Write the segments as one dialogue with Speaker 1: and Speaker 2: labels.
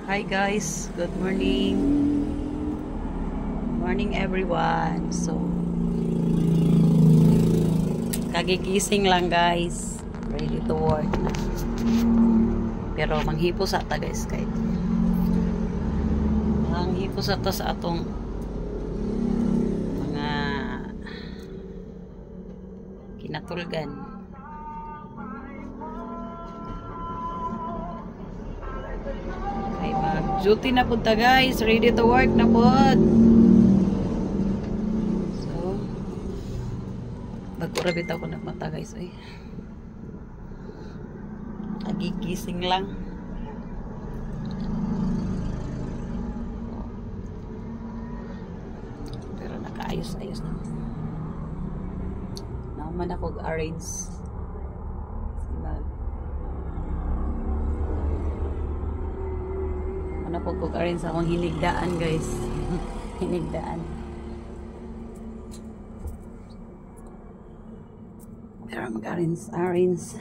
Speaker 1: Hi guys, good morning. Morning everyone. So, kagigising lang guys. Ready to work na. Pero manghipo sa ta guys kay. Manghipo sa ta sa atong mga kinatulgan. Duty na punta guys, ready to work na pod. So, bagkurabit ako nagmata guys ay. Nagigising lang. Pero nakaayos-ayos na. Naman ako arrange. Ano po ko rin sa akong hinigdaan guys. Hinigdaan. Pero mag-arrange.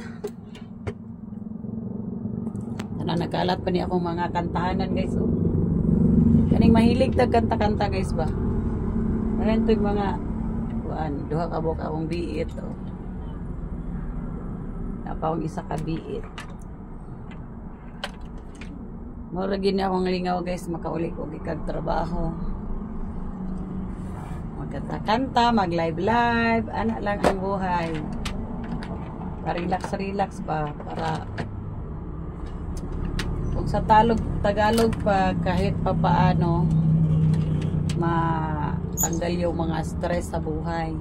Speaker 1: Ano, nagkalat pa niya akong mga kantahanan guys. Oh. Kaning mahilig tag kanta-kanta guys ba? Meron ito yung mga duha ka buka akong biit. Oh. Napawang isa ka biit. Mura gini akong lingaw guys, makauli ko gikag trabaho. Magkanta-kanta, mag-live-live, anak lang ang buhay. Relax-relax pa para kung sa Tagalog pa kahit pa paano matanggal yung mga stress sa buhay.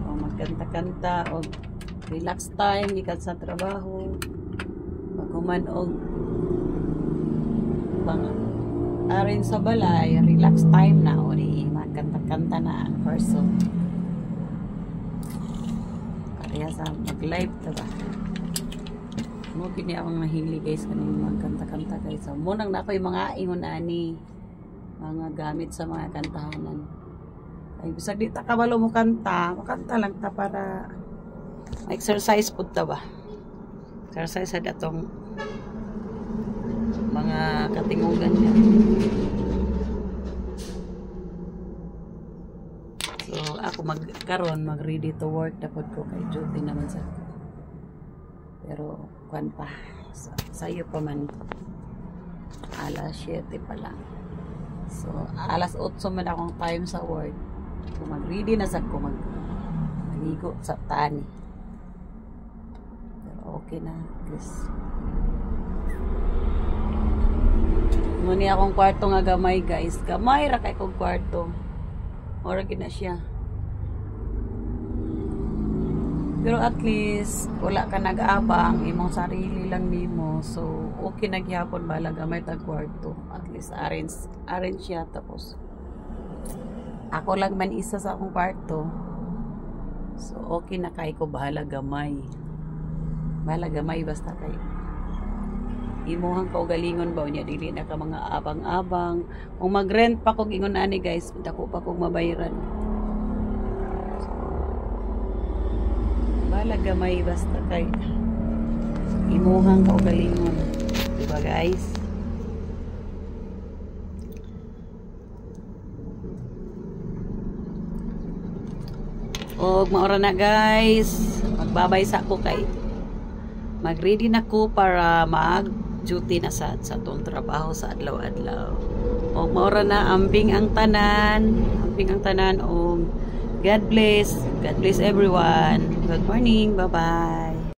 Speaker 1: O magkanta-kanta o relax time gikan sa trabaho. Pagkuman og arin sa balay, relax time na o di magkanta-kanta na ang person. Kaya sa mag-live diba? Mo kini akong nahili guys kaning magkanta-kanta guys. So munang na ako yung mga ingon ani mga gamit sa mga kantahanan. Ay bisag di ta kabalo mo kanta, makanta lang ta para exercise pud ta ba. Exercise sa datong mga katingugan niya. So ako mag ready to work dapat ko kay duty naman sa ako. Pero kwan pa sayo pa man alas 7 pa lang. So alas 8 man akong time sa work. So mag-ready na sa ko maligo sa tani. Okay na, guys. Muni akong kwarto nga gamay, guys. Gamay ra kay kong kwarto. Ora gina siya. Pero at least wala ka nag-abang, imong sarili lang nimo. So, okay na gyapon bala gamay tag kwarto. At least arrange siya tapos ako lang man isa sa akong kwarto. So, okay na kay ko bahala gamay. Malagamay basta kayo imuhang kaugalingon ba niya dili na ka mga abang-abang kung mag-rent pa kog ingon ani guys dako pa kog mabayaran malagamay basta kay imuhang kaugalingon diba guys og maora na guys magbabay sa ako kay mag-ready na ko para mag-duty na sa tong trabaho sa adlaw-adlaw. O maura na ambing ang tanan o God bless everyone. Good morning, bye-bye.